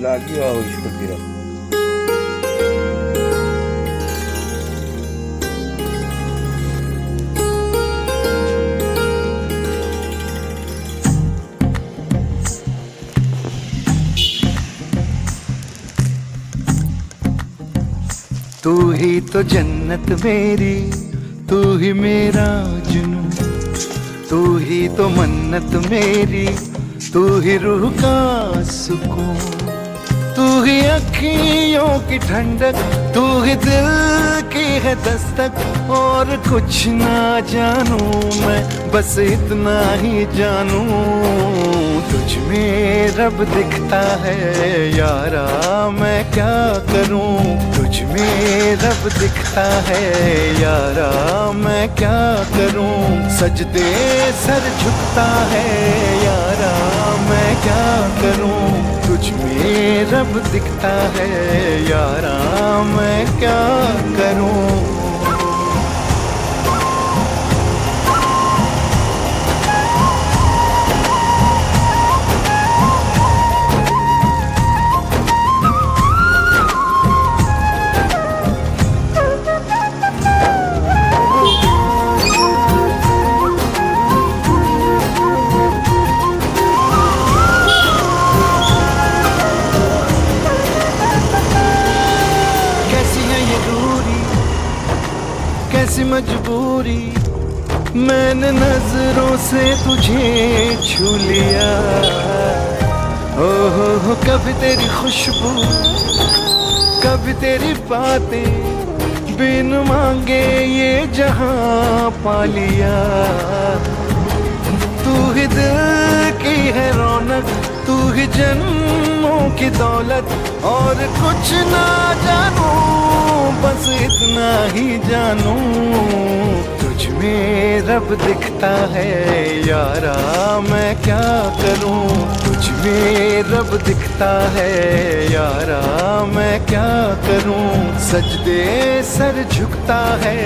lagi ahoy shkodira. तू ही तो जन्नत मेरी, तू ही मेरा जुनून, तू ही तो मन्नत मेरी, तू ही रूह का सुकून, तू ही अखियों की ठंडक, तू ही दिल की है दस्तक। और कुछ ना जानू मैं, बस इतना ही जानू, तुझ में रब दिखता है यारा, मैं क्या करूं। तुझ में रब दिखता है यारा, मैं क्या करूं। सजदे सर झुकता है यारा, मैं क्या करूं। तुझ में रब दिखता है यारा, मैं क्या करूं। कैसी मजबूरी, मैंने नजरों से तुझे छू लिया। हो कभी तेरी खुशबू, कभी तेरी बातें, बिन मांगे ये जहां पा लिया। तू ही दिल की है रौनक, तू ही जन्मों की दौलत। और कुछ ना जानू, बस इतना ही जानू, तुझ में रब दिखता है यारा, मैं क्या करूं। तुझ में रब दिखता है यारा, मैं क्या करूं। सजदे सर झुकता है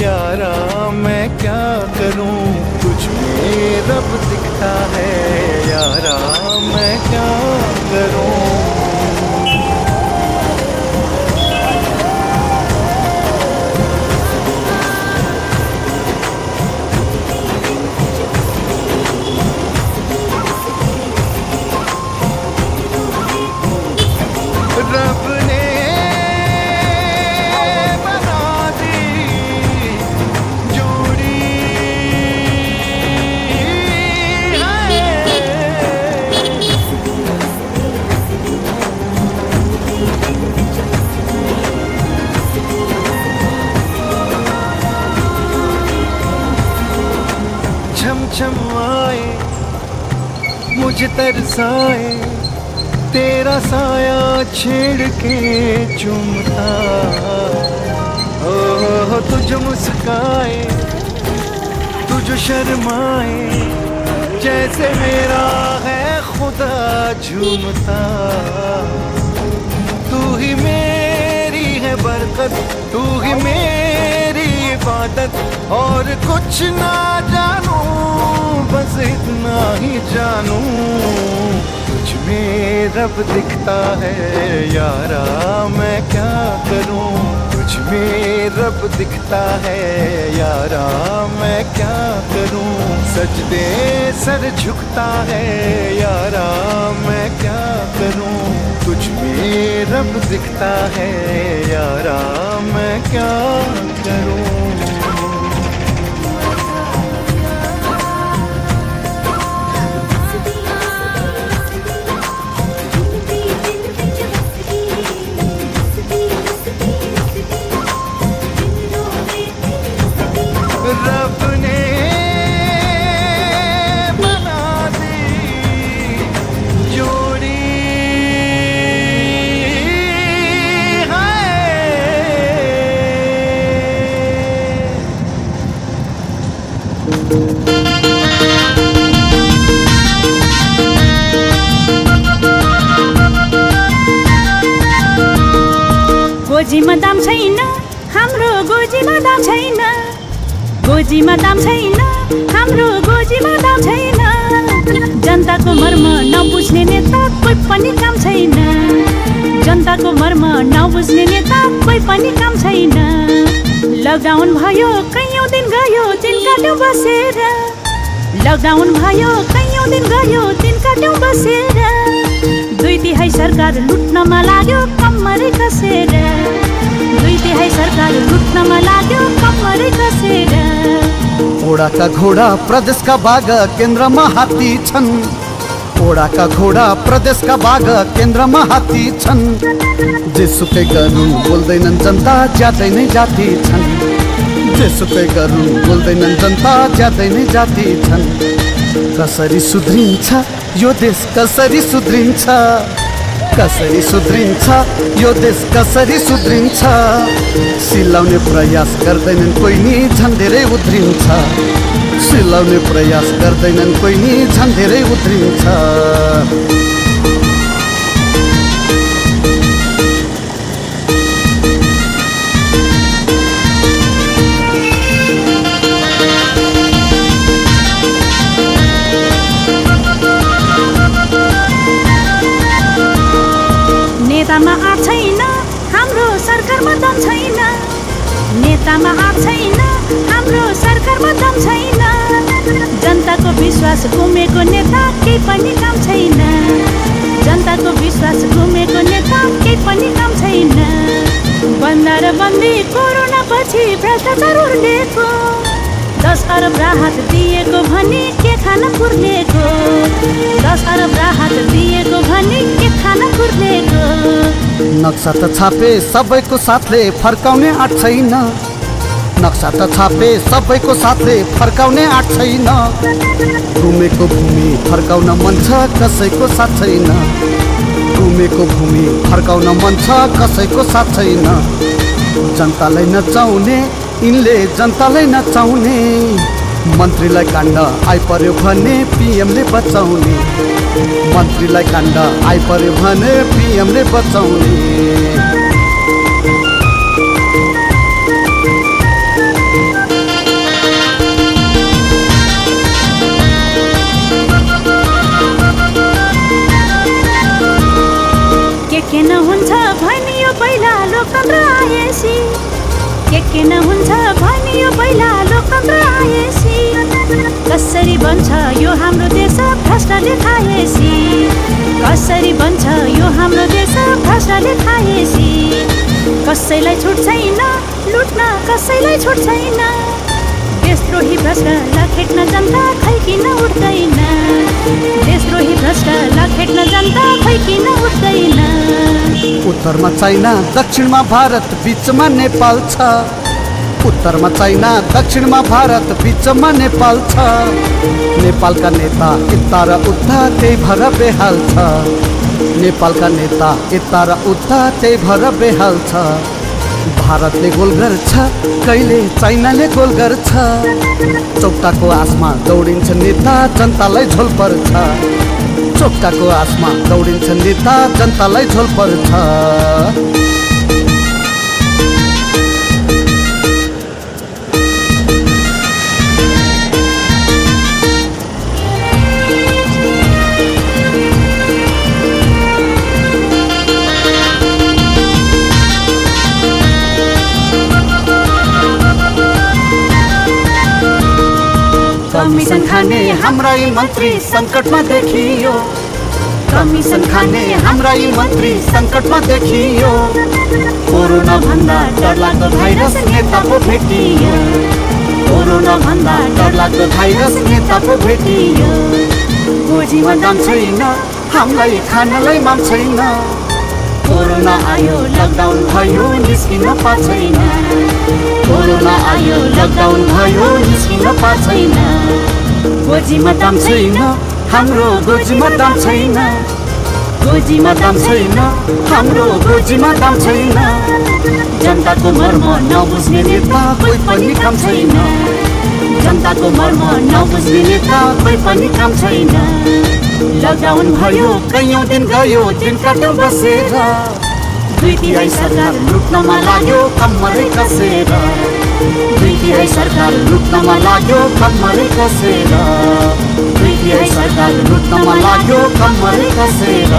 यारा, मैं क्या करूं। तुझ में रब दिखता है यारा, मैं क्या करूं। रब ने बना दी जोड़ी छम छम आए, मुझे तरसाए, तेरा साया छेड़ के चूमता। ओ तुझ मुस्काए, तुझ शर्माए, जैसे मेरा है खुदा झूमता। तू ही मेरी है बरकत, तू ही मेरी इबादत। और कुछ ना जानू, बस इतना ही जानू, तुझ में रब दिखता है यारा, मैं क्या करूं। तुझ में रब दिखता है यारा, मैं क्या करूं। सजदे सर झुकता है यारा, मैं क्या करूं। तुझ में रब दिखता है यारा, मैं क्या करूं। रब ने बना दी जोड़ी है। गोजीमा दाम छैन, हाम्रो गोजीमा दाम छैन। गोजीमा दाम छैन, हाम्रो गोजीमा दाम छैन। जनताको मर्म नबुझ्ने नेता कोही पनि काम छैन। जनताको मर्म नबुझ्ने नेता कोही पनि काम छैन। लकडाउन भयो कैयौँ दिन गयो दिन काट्यौँ बसेर, लकडाउन भयो कैयौँ दिन गयो दिन काट्यौँ बसेर। 2/3 सरकार लुट्नमा लाग्यो कम्मरै कसेर, 2/3 सरकार लुट्नमा लाग्यो कम्मरै कसेर। ओडाका घोडा प्रदेशका बाघ केन्द्रमा हात्ती छन्, ओडाका घोडा प्रदेशका बाघ केन्द्रमा हात्ती छन्। जेसुकै गरून् बोल्दैनन् जनता ज्यादै नै जाति छन्, जेसुकै गरून् बोल्दैनन् जनता ज्यादै नै जाति छन्। कसरी सुध्रिन्छ यो देश कसरी सुध्रिन्छ, कसरी सुध्रिन्छ यो देश कसरी सुध्रिन्छ। सिलाउने प्रयास गर्दैनन् कोही नि झन् धेरै उध्रिन्छ, सिलाउने प्रयास गर्दैनन् कोही नि झन् धेरै उध्रिन्छ। नेतामा आँट छैन हाम्रो सरकारमा दम छैन, नेतामा आँट छैन हाम्रो सरकारमा दम छैन। जनताको विश्वास गुमेको नेता केही पनि काम छैन, जनताको विश्वास गुमेको नेता केही पनि काम छैन। बन्दा र बन्दी कोरोना पछि भ्रष्टाचार उर्लेको, 10 अरब राहत दिएको भने के खान पुर्लेको, 10 अरब राहत दिएको भने के खान पुर्लेको। नक्सा त छापे सबैको साथले फर्काउने आँट छैन, नक्सा त छापे सबैको साथले फर्काउने आँट छैन। घुमेको भूमि फर्काउन मन छ कसैको साथ छैन, घुमेको भूमि फर्काउन मन छ कसैको साथ छैन। जनतालाई नचाउने यिनले जनतालाई नचाउने, मन्त्रीलाई काण्ड आइपर्यो भने पिएमले बचाउने, मन्त्रीलाई काण्ड आइपर्यो भने पिएमले बचाउने। के नहुन्छ भनियो पहिला लोकतन्त्र आएपछि, के नहुन्छ भनियो पहिला लोकतन्त्र आएपछि। कसरी बन्छ यो हाम्रो देश भ्रष्टले खाएपछि, कसरी बन्छ यो हाम्रो देश भ्रष्टले खाएपछि। कसैलाई छुट छैन लुट्न कसैलाई छुट छैन, देशद्रोही भ्रष्ट लखेट्न जनता खै किन उठ्दैन, देशद्रोही भ्रष्ट लखेट्न जनता खै किन उठ्दैन। उत्तरमा चाइना दक्षिणमा भारत बिचमा नेपाल छ, उत्तरमा चाइना दक्षिणमा भारत बिचमा नेपाल छ। नेपालका नेता यता र उता त्यही भएर बेहाल छ, नेपालका नेता यता र उता त्यही भएर बेहाल छ। भारतले गोल गर्छ कहिले चाइनाले गोल गर्छ, चौताको आसमा दौडिन्छ नेता जनतालाई झोल पर्छ, चौताको आसमा दौडिन्छ नेता जनतालाई झोल पर्छ। कमिसन खाने हाम्रा यी मन्त्री सङ्कटमा देखियो, कमिसन खाने हाम्रा यी मन्त्री सङ्कटमा देखियो। कोरोना भन्दा डरलाग्दो भाइरस नेता पो भेटियो, कोरोना भन्दा डरलाग्दो भाइरस नेता पो भेटियो। गोजीमा दाम छैन हामीलाई खानलाई माम छैन, कोरोना आयो लकडाउन भयो निस्किन पाछैन, कोरोना आयो लकडाउन भयो निस्किन पाछैन। गोजीमा दाम छैन हाम्रो गोजीमा दाम छैन, गोजीमा दाम छैन हाम्रो गोजीमा दाम छैन। जनताको मर्म नबुझ्ने नेता कोही पनि काम छैन, जनताको मर्म नबुझ्ने नेता कोही पनि काम छैन। लकडाउन भयो कैयौँ दिन गयो दिन काट्यौँ बसेर, 2/3 सरकार लुट्नमा लाग्यो कम्मरै कसेर, 2/3 सरकार लुट्नमा लाग्यो कम्मरै कसेर, 2/3 सरकार लुट्नमा लाग्यो कम्मरै कसेर।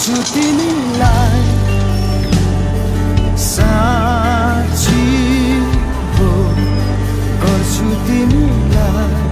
गर्छु तिमीलाई साँची हो गर्छु तिमीलाई